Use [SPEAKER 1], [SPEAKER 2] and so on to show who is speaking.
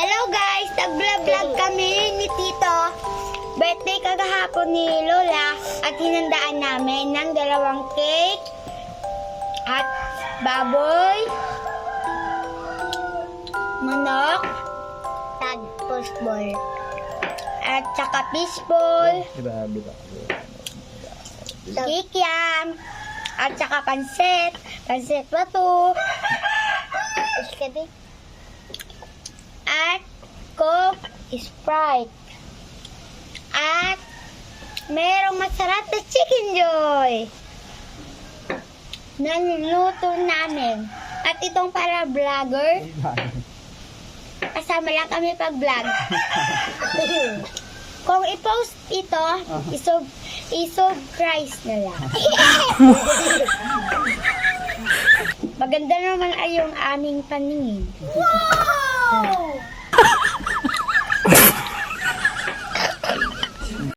[SPEAKER 1] Hello guys! Nag-vlog kami ni Tito. Birthday kagahapon ni Lola at hinandaan namin ng 2 cake at baboy, manok, fishball, at saka fishball, kikiam, at saka pansit bato, at Coke, Sprite, at merong masarap na Chicken Joy na niluto namin. At itong para vlogger, kasama lang kami pag-vlog. Kung i-post ito, i-subscribe na lang. Maganda naman ay yung aming paningin. Wow!